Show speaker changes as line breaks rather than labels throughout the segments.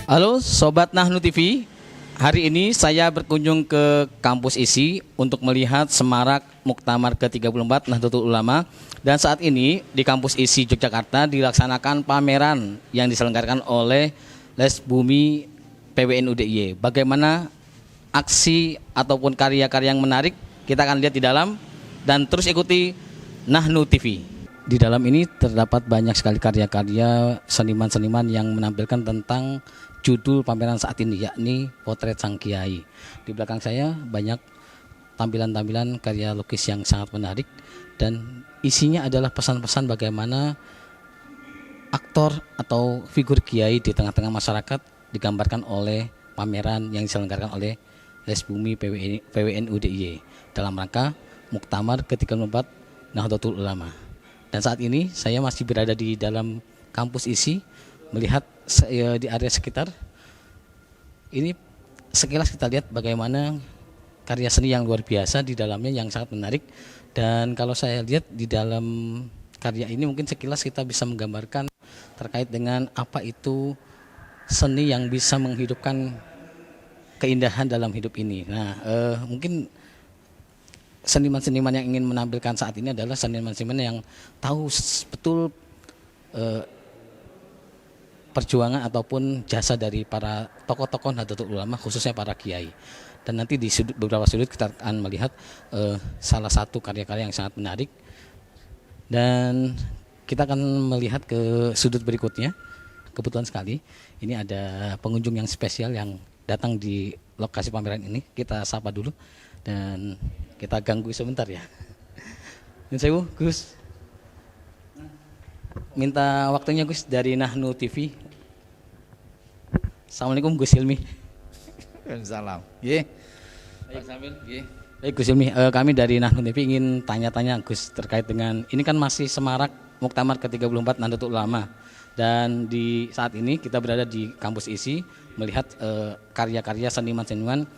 Halo Sobat Nahnu TV, hari ini saya berkunjung ke kampus ISI untuk melihat semarak Muktamar ke-34 Nahdlatul Ulama. Dan saat ini di kampus ISI Yogyakarta dilaksanakan pameran yang diselenggarakan oleh Les Bumi PWN UDIY. Bagaimana aksi ataupun karya-karya yang menarik kita akan lihat di dalam, dan terus ikuti Nahnu TV. Di dalam ini terdapat banyak sekali karya-karya seniman-seniman yang menampilkan tentang judul pameran saat ini, yakni Potret Sang Kiai. Di belakang saya banyak tampilan-tampilan karya lukis yang sangat menarik, dan isinya adalah pesan-pesan bagaimana aktor atau figur kiai di tengah-tengah masyarakat digambarkan oleh pameran yang diselenggarakan oleh Les Bumi PWN UDIY dalam rangka Muktamar ke-34 Nahdlatul Ulama. Dan saat ini saya masih berada di dalam kampus ISI, melihat di area sekitar. Ini sekilas kita lihat bagaimana karya seni yang luar biasa di dalamnya yang sangat menarik. Dan kalau saya lihat di dalam karya ini mungkin sekilas kita bisa menggambarkan terkait dengan apa itu seni yang bisa menghidupkan keindahan dalam hidup ini. Nah, mungkin seniman-seniman yang ingin menampilkan saat ini adalah seniman-seniman yang tahu betul perjuangan ataupun jasa dari para tokoh-tokoh Nahdlatul Ulama, khususnya para kiai. Dan nanti di beberapa sudut kita akan melihat salah satu karya-karya yang sangat menarik. Dan kita akan melihat ke sudut berikutnya. Kebetulan sekali ini ada pengunjung yang spesial yang datang di lokasi pameran ini. Kita sapa dulu dan kita ganggu sebentar ya. Dan saya Gus, minta waktunya Gus dari Nahnu TV. Assalamualaikum Gus Hilmi.
Salam. Nggih.
Baik, baik Gus Hilmi, kami dari Nahnu TV ingin tanya-tanya Gus terkait dengan ini kan masih semarak Muktamar ke-34 Nahdlatul Ulama, dan di saat ini kita berada di kampus ISI melihat karya-karya seniman-seniman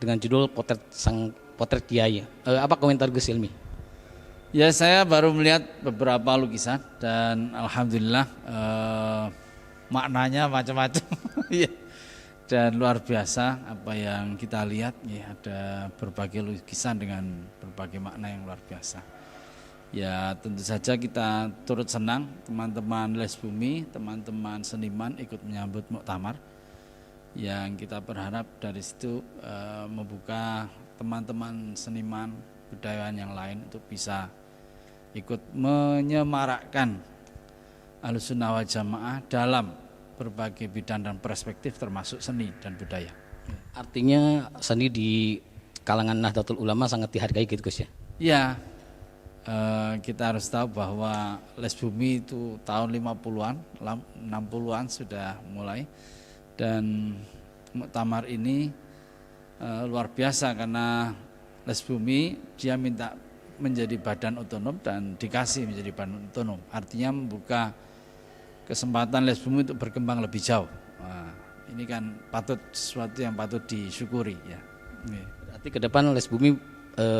dengan judul Potret Kiai. Apa komentar Gus Hilmi?
Ya, saya baru melihat beberapa lukisan dan alhamdulillah maknanya macam-macam. Dan luar biasa apa yang kita lihat, ya, ada berbagai lukisan dengan berbagai makna yang luar biasa. Ya, tentu saja kita turut senang teman-teman Les Bumi, teman-teman seniman ikut menyambut muktamar. Yang kita berharap dari situ membuka teman-teman seniman budayawan yang lain untuk bisa ikut menyemarakkan Ahlussunnah wal Jamaah dalam berbagai bidang dan perspektif termasuk seni dan budaya.
Artinya seni di kalangan Nahdlatul Ulama sangat dihargai gitu Gus ya?
Ya, kita harus tahu bahwa Les Bumi itu tahun 50-an, 60-an sudah mulai. Dan muktamar ini luar biasa karena Les Bumi dia minta menjadi badan otonom dan dikasih menjadi badan otonom. Artinya membuka kesempatan Les Bumi untuk berkembang lebih jauh. Nah, ini kan sesuatu yang patut disyukuri ya.
Berarti ke depan Les Bumi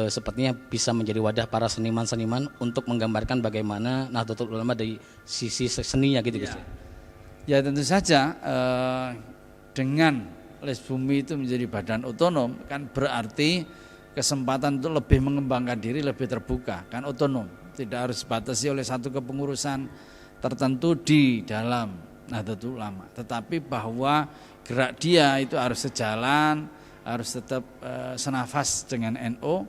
sepertinya bisa menjadi wadah para seniman-seniman untuk menggambarkan bagaimana Nahdlatul Ulama dari sisi seninya gitu Gus.
Ya tentu saja dengan Les Bumi itu menjadi badan otonom kan berarti kesempatan untuk lebih mengembangkan diri lebih terbuka, kan otonom, tidak harus dibatasi oleh satu kepengurusan tertentu di dalam Nahdlatul Ulama, tetapi bahwa gerak dia itu harus sejalan, harus tetap senafas dengan NU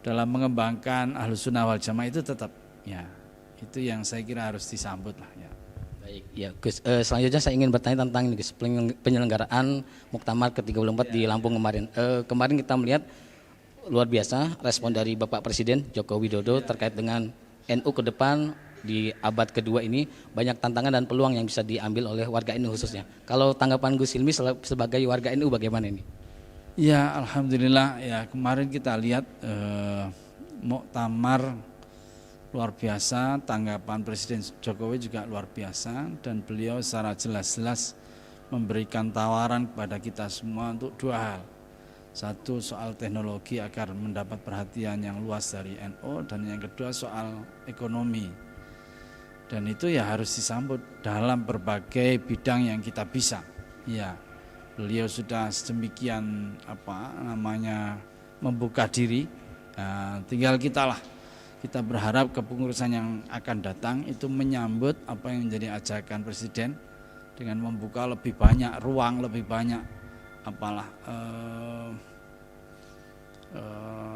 dalam mengembangkan Ahlussunnah wal Jamaah itu tetap, ya itu yang saya kira harus disambut lah ya.
Baik, ya Gus, selanjutnya saya ingin bertanya tentang ini Gus, penyelenggaraan Muktamar ke-34 di Lampung kemarin. Kemarin kita melihat luar biasa respon dari Bapak Presiden Joko Widodo terkait dengan NU ke depan di abad kedua ini, banyak tantangan dan peluang yang bisa diambil oleh warga NU khususnya. Kalau tanggapan Gus Hilmi sebagai warga NU bagaimana ini?
Ya alhamdulillah ya, kemarin kita lihat muktamar luar biasa, tanggapan Presiden Jokowi juga luar biasa, dan beliau secara jelas-jelas memberikan tawaran kepada kita semua untuk dua hal. Satu, soal teknologi agar mendapat perhatian yang luas dari NU, dan yang kedua soal ekonomi. Dan itu ya harus disambut dalam berbagai bidang yang kita bisa. Ya, beliau sudah sedemikian membuka diri. Nah, tinggal kita berharap kepengurusan yang akan datang itu menyambut apa yang menjadi ajakan Presiden dengan membuka lebih banyak ruang, lebih banyak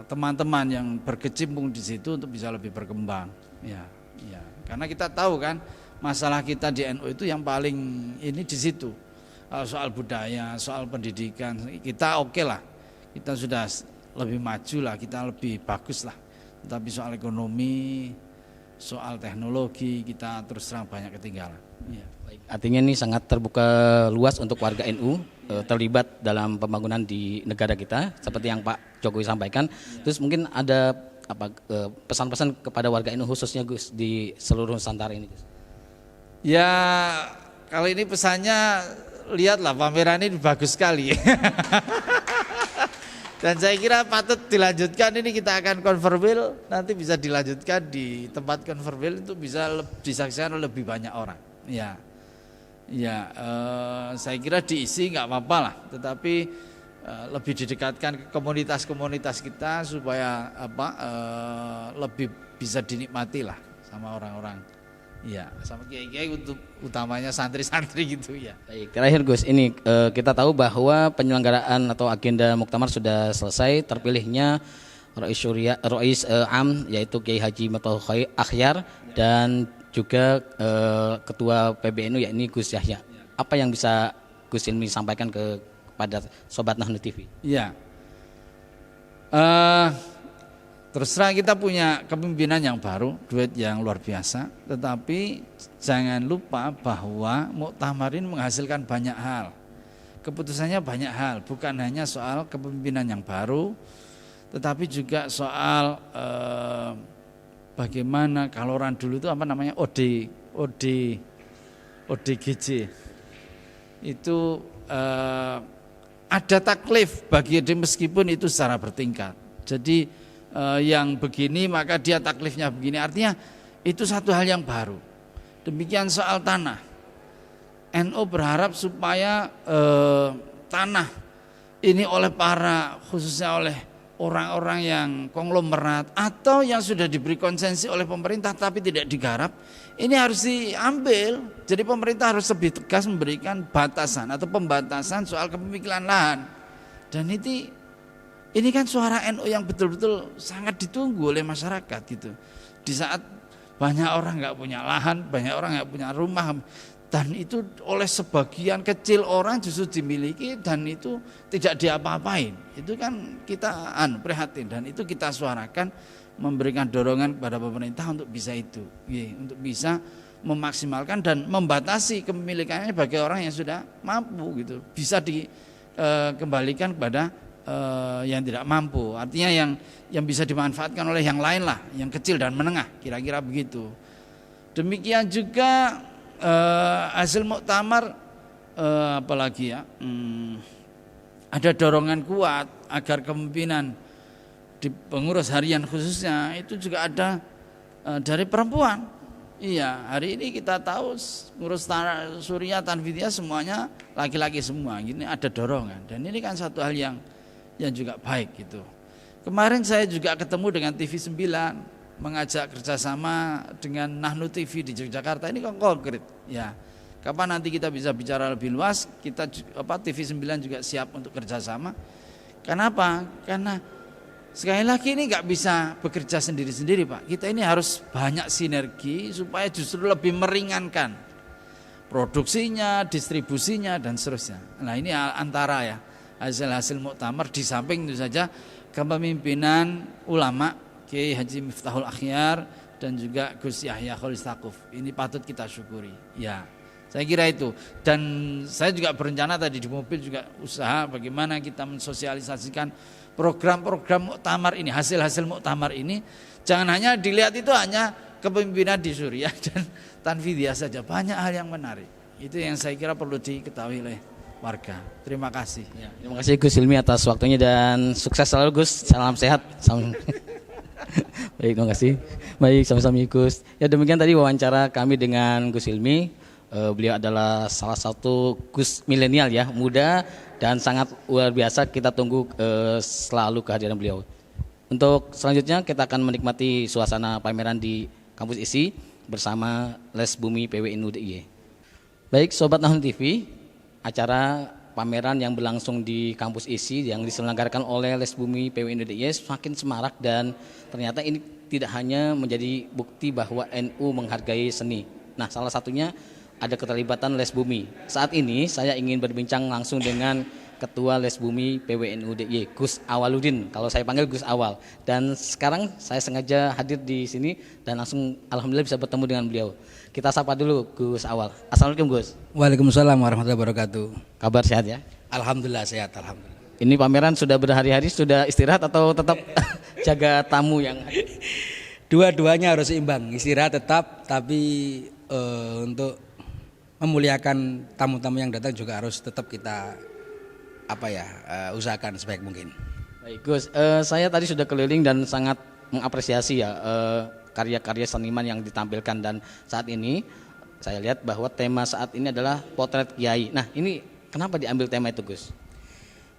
teman-teman yang berkecimpung di situ untuk bisa lebih berkembang. Ya. Karena kita tahu kan masalah kita di NU itu yang paling ini di situ. Soal budaya, soal pendidikan, kita oke lah. Kita sudah lebih maju lah, kita lebih bagus lah. Tetapi soal ekonomi, soal teknologi kita terus terang banyak ketinggalan. Ya.
Artinya ini sangat terbuka luas untuk warga NU terlibat dalam pembangunan di negara kita seperti yang Pak Jokowi sampaikan. Terus mungkin ada pesan-pesan kepada warga NU khususnya Gus di seluruh Nusantara ini Gus.
Ya, kalau ini pesannya lihatlah pameran ini bagus sekali. Dan saya kira patut dilanjutkan, ini kita akan konverbil, nanti bisa dilanjutkan di tempat konverbil itu bisa disaksikan oleh lebih banyak orang. Saya kira diisi nggak apa-apa lah, tetapi lebih didekatkan ke komunitas-komunitas kita supaya lebih bisa dinikmati lah sama orang-orang. Ya, sama kiai-kiai untuk utamanya santri-santri gitu ya.
Baik, terakhir Gus, ini kita tahu bahwa penyelenggaraan atau agenda muktamar sudah selesai, terpilihnya Rais Am yaitu Kiai Haji Miftahoul Akhyar dan juga Ketua PBNU yakni Gus Yahya. Apa yang bisa Gus Hilmi sampaikan kepada Sobat Nahnu TV?
Ya. Terus terang kita punya kepemimpinan yang baru, duet yang luar biasa. Tetapi jangan lupa bahwa muktamar ini menghasilkan banyak hal. Keputusannya banyak hal, bukan hanya soal kepemimpinan yang baru, tetapi juga soal bagaimana kalau orang dulu itu ODGJ itu ada taklif bagi dia meskipun itu secara bertingkat. Jadi yang begini maka dia taklifnya begini, artinya itu satu hal yang baru. Demikian soal tanah, NU berharap supaya tanah ini oleh khususnya oleh orang-orang yang konglomerat atau yang sudah diberi konsensi oleh pemerintah tapi tidak digarap, ini harus diambil. Jadi pemerintah harus lebih tegas memberikan batasan atau pembatasan soal kepemilikan lahan. Dan ini kan suara NU yang betul-betul sangat ditunggu oleh masyarakat gitu. Di saat banyak orang nggak punya lahan, banyak orang nggak punya rumah, dan itu oleh sebagian kecil orang justru dimiliki dan itu tidak diapa-apain. Itu kan kita prihatin dan itu kita suarakan, memberikan dorongan kepada pemerintah untuk bisa itu, untuk bisa memaksimalkan dan membatasi kepemilikannya bagi orang yang sudah mampu gitu, bisa dikembalikan kepada yang tidak mampu, artinya yang bisa dimanfaatkan oleh yang lain lah, yang kecil dan menengah, kira-kira begitu. Demikian juga hasil muktamar, apalagi ya, ada dorongan kuat agar kepemimpinan di pengurus harian khususnya itu juga ada dari perempuan. Iya, hari ini kita tahu ngurus Surya Tanfidiyah semuanya laki-laki semua, gini ada dorongan dan ini kan satu hal yang juga baik gitu. Kemarin saya juga ketemu dengan TV 9 mengajak kerjasama dengan Nahnu TV di Yogyakarta, ini kan konkret ya. Kapan nanti kita bisa bicara lebih luas, kita TV 9 juga siap untuk kerjasama. Kenapa? Karena sekali lagi ini nggak bisa bekerja sendiri-sendiri Pak. Kita ini harus banyak sinergi supaya justru lebih meringankan produksinya, distribusinya dan seterusnya. Nah ini antara ya hasil-hasil muktamar di samping itu saja kepemimpinan ulama Kiai Haji Miftahoul Akhyar dan juga Gus Yahya Kholilistakuf. Ini patut kita syukuri. Ya, saya kira itu. Dan saya juga berencana tadi di mobil juga usaha bagaimana kita mensosialisasikan program-program muktamar ini, hasil-hasil muktamar ini. Jangan hanya dilihat itu hanya kepemimpinan di Surya dan Tanfidiyah saja. Banyak hal yang menarik. Itu yang saya kira perlu diketahui oleh warga. Terima kasih.
Ya, terima kasih Gus Hilmi atas waktunya dan sukses selalu Gus. Salam sehat. Baik, terima kasih. Baik, sama-sama Gus. Ya demikian tadi wawancara kami dengan Gus Hilmi. Beliau adalah salah satu Gus milenial ya, muda dan sangat luar biasa. Kita tunggu selalu kehadiran beliau. Untuk selanjutnya kita akan menikmati suasana pameran di kampus ISI bersama Les Bumi PWNU DIY. Baik Sobat Nahnu TV, acara pameran yang berlangsung di kampus ISI yang diselenggarakan oleh Les Bumi PWNU DIY semakin semarak, dan ternyata ini tidak hanya menjadi bukti bahwa NU menghargai seni. Nah, salah satunya ada keterlibatan Les Bumi. Saat ini saya ingin berbincang langsung dengan Ketua Les Bumi PWNU DIY, Gus Awaludin. Kalau saya panggil Gus Awal. Dan sekarang saya sengaja hadir di sini dan langsung alhamdulillah bisa bertemu dengan beliau. Kita sapa dulu Gus Awal. Assalamualaikum Gus.
Waalaikumsalam warahmatullahi wabarakatuh.
Kabar sehat ya?
Alhamdulillah sehat, alhamdulillah.
Ini pameran sudah berhari-hari, sudah istirahat atau tetap jaga tamu yang
Dua-duanya harus seimbang, istirahat tetap, tapi untuk memuliakan tamu-tamu yang datang juga harus tetap kita usahakan sebaik mungkin.
Baik Gus, saya tadi sudah keliling dan sangat mengapresiasi ya karya-karya seniman yang ditampilkan, dan saat ini saya lihat bahwa tema saat ini adalah potret kiai. Nah, ini kenapa diambil tema itu Gus?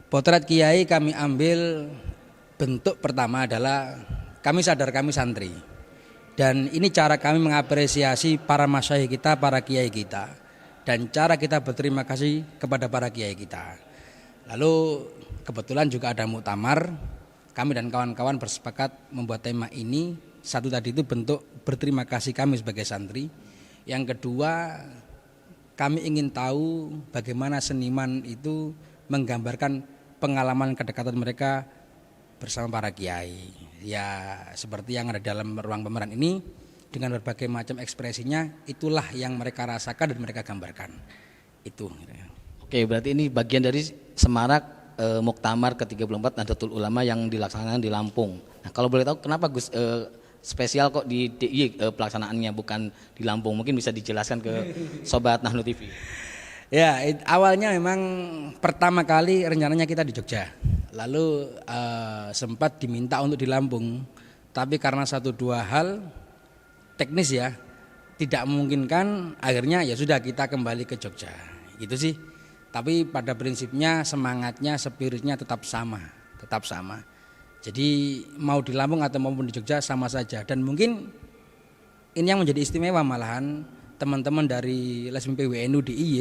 Potret kiai kami ambil, bentuk pertama adalah kami sadar kami santri, dan ini cara kami mengapresiasi para masyayikh kita, para kiai kita, dan cara kita berterima kasih kepada para kiai kita. Lalu kebetulan juga ada muktamar, kami dan kawan-kawan bersepakat membuat tema ini. Satu tadi itu bentuk berterima kasih kami sebagai santri. Yang kedua, kami ingin tahu bagaimana seniman itu menggambarkan pengalaman kedekatan mereka bersama para kiai. Ya seperti yang ada dalam ruang pameran ini, dengan berbagai macam ekspresinya, itulah yang mereka rasakan dan mereka gambarkan. Itu.
Oke, berarti ini bagian dari semarak Muktamar ke-34 Nahdlatul Ulama yang dilaksanakan di Lampung. Nah, kalau boleh tahu kenapa Gus spesial kok di DIY pelaksanaannya bukan di Lampung? Mungkin bisa dijelaskan ke Sobat Nahnu TV.
Ya, awalnya memang pertama kali rencananya kita di Jogja. Lalu sempat diminta untuk di Lampung. Tapi karena satu dua hal teknis ya, tidak memungkinkan, akhirnya ya sudah kita kembali ke Jogja. Gitu sih. Tapi pada prinsipnya semangatnya, spiritnya tetap sama. Jadi mau di Lampung atau maupun di Jogja sama saja. Dan mungkin ini yang menjadi istimewa, malahan teman-teman dari Les Bumi PWNU DIY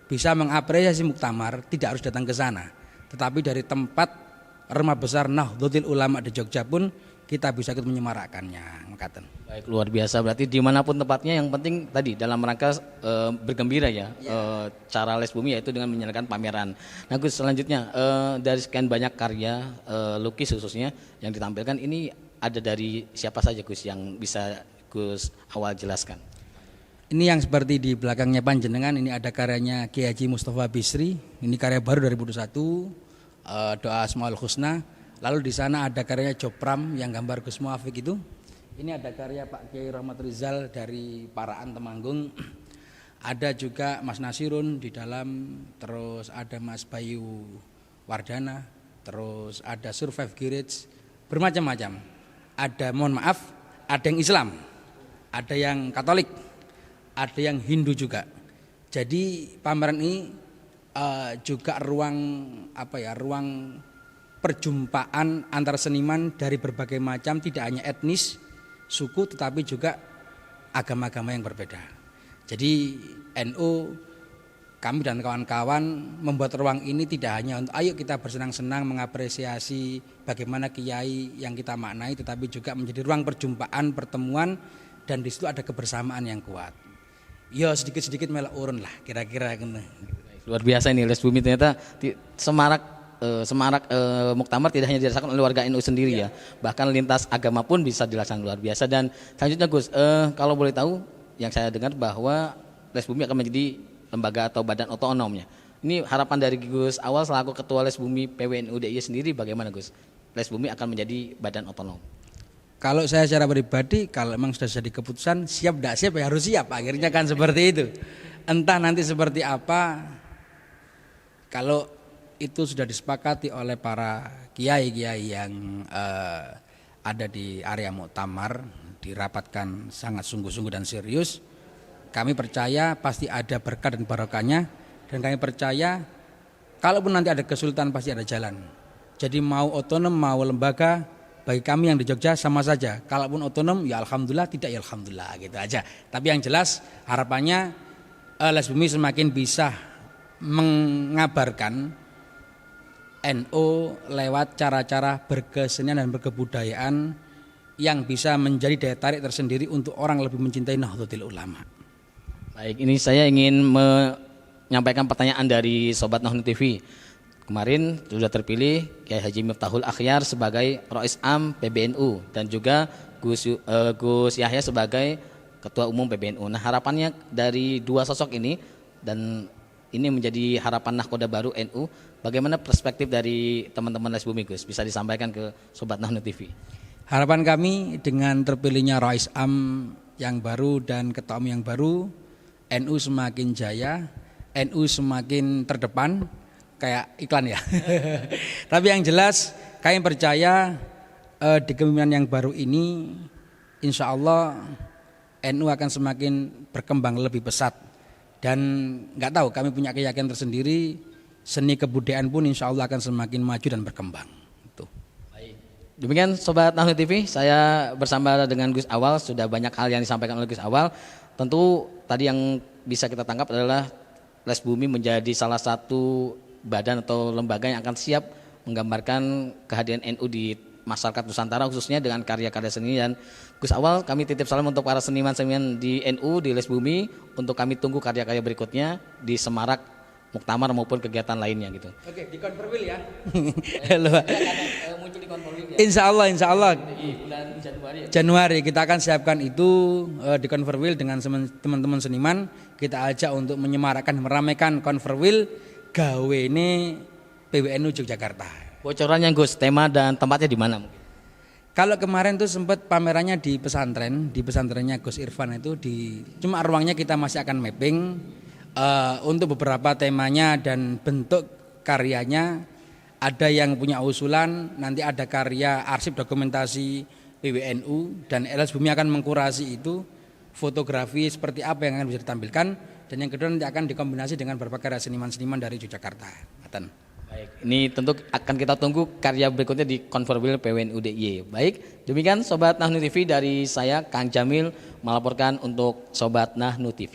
bisa mengapresiasi muktamar tidak harus datang ke sana. Tetapi dari tempat rumah besar Nahdlatul Ulama di Jogja pun kita bisa ikut menyemarakkannya.
Baik, luar biasa. Berarti dimanapun tempatnya, yang penting tadi dalam rangka bergembira ya. Cara Les Bumi yaitu dengan menyelenggarakan pameran. Nah Gus, selanjutnya dari sekian banyak karya lukis khususnya yang ditampilkan ini, ada dari siapa saja Gus yang bisa Gus Awal jelaskan?
Ini yang seperti di belakangnya panjenengan, ini ada karyanya Kiai Haji Mustafa Bisri. Ini karya baru 2021, Doa Asmaul Husna. Lalu di sana ada karyanya Jopram yang gambar Gus Muafik itu. Ini ada karya Pak Kiai Rahmat Rizal dari Paraan Temanggung. Ada juga Mas Nasirun di dalam, terus ada Mas Bayu Wardana, terus ada Survive Girage, bermacam-macam. Ada, mohon maaf, ada yang Islam, ada yang Katolik, ada yang Hindu juga. Jadi pameran ini juga ruang perjumpaan antar seniman dari berbagai macam, tidak hanya etnis, suku, tetapi juga agama-agama yang berbeda. Jadi NU, kami dan kawan-kawan membuat ruang ini tidak hanya untuk ayo kita bersenang-senang mengapresiasi bagaimana kiai yang kita maknai, tetapi juga menjadi ruang perjumpaan, pertemuan, dan di situ ada kebersamaan yang kuat. Ya sedikit-sedikit melak urun lah kira-kira.
Luar biasa ini Les Bumi, ternyata semarak muktamar tidak hanya dirasakan oleh warga NU sendiri ya, bahkan lintas agama pun bisa dilaksanakan, luar biasa. Dan selanjutnya Gus, kalau boleh tahu, yang saya dengar bahwa Les Bumi akan menjadi lembaga atau badan otonomnya. Ini harapan dari Gus Awal selaku Ketua Les Bumi PWNU DIY sendiri bagaimana Gus? Les Bumi akan menjadi badan otonom.
Kalau saya secara pribadi, kalau memang sudah jadi keputusan, siap tidak siap ya harus siap. Akhirnya kan seperti itu. Entah nanti seperti apa, kalau itu sudah disepakati oleh para kiai-kiai yang ada di area muktamar, dirapatkan sangat sungguh-sungguh dan serius. Kami percaya pasti ada berkah dan barokahnya, dan kami percaya kalaupun nanti ada kesulitan pasti ada jalan. Jadi mau otonom mau lembaga, bagi kami yang di Jogja sama saja. Kalaupun otonom ya alhamdulillah, tidak ya alhamdulillah, gitu aja. Tapi yang jelas harapannya Les Bumi semakin bisa mengabarkan NU lewat cara-cara berkesenian dan berkebudayaan yang bisa menjadi daya tarik tersendiri untuk orang lebih mencintai Nahdlatul Ulama.
Baik, ini saya ingin menyampaikan pertanyaan dari Sobat Nahdlatul TV. Kemarin sudah terpilih Kiai Haji Miftahul Akhyar sebagai Rois Am PBNU dan juga Gus Yahya sebagai Ketua Umum PBNU. Nah, harapannya dari dua sosok ini dan ini menjadi harapan nahkoda baru NU. Bagaimana perspektif dari teman-teman Les Bumi, Gus? Bisa disampaikan ke Sobat Nahdlatul TV.
Harapan kami dengan terpilihnya Rois Am yang baru dan Ketua Umum yang baru, NU semakin jaya, NU semakin terdepan, kayak iklan ya. Tapi yang jelas kami percaya di kepemimpinan yang baru ini, insya Allah NU akan semakin berkembang lebih pesat. Dan nggak tahu, kami punya keyakinan tersendiri, seni kebudayaan pun insya Allah akan semakin maju dan berkembang. Tuh.
Baik. Demikian Sobat Nahdlatul TV, saya bersama dengan Gus Awal, sudah banyak hal yang disampaikan oleh Gus Awal. Tentu tadi yang bisa kita tangkap adalah Les Bumi menjadi salah satu badan atau lembaga yang akan siap menggambarkan kehadiran NU di masyarakat Nusantara, khususnya dengan karya-karya seni. Dan Gus Awal, kami titip salam untuk para seniman-seniman di NU, di Les Bumi, untuk kami tunggu karya-karya berikutnya di Semarak, Muktamar maupun kegiatan lainnya gitu.
Oke, di Konverwil ya.
Muncul di Konverwil ya.
Insya Allah.
Di bulan Januari.
Januari kita akan siapkan itu di Konverwil dengan teman-teman seniman. Kita ajak untuk menyemarakkan, meramaikan Konverwil gawe ini PBNU Yogyakarta.
Bocorannya Gus, tema dan tempatnya di mana mungkin?
Kalau kemarin tuh sempat pamerannya di pesantrennya Gus Irfan itu cuma ruangnya kita masih akan mapping untuk beberapa temanya dan bentuk karyanya. Ada yang punya usulan, nanti ada karya arsip dokumentasi PBNU dan Les Bumi akan mengkurasi itu, fotografi seperti apa yang akan bisa ditampilkan, dan yang kedua nanti akan dikombinasi dengan beberapa karya seniman-seniman dari Yogyakarta.
Baik, ini tentu akan kita tunggu karya berikutnya di Konverwil PWNU DIY. Baik, demikian Sobat Nahdlatul TV dari saya Kang Jamil melaporkan untuk Sobat Nahdlatul TV.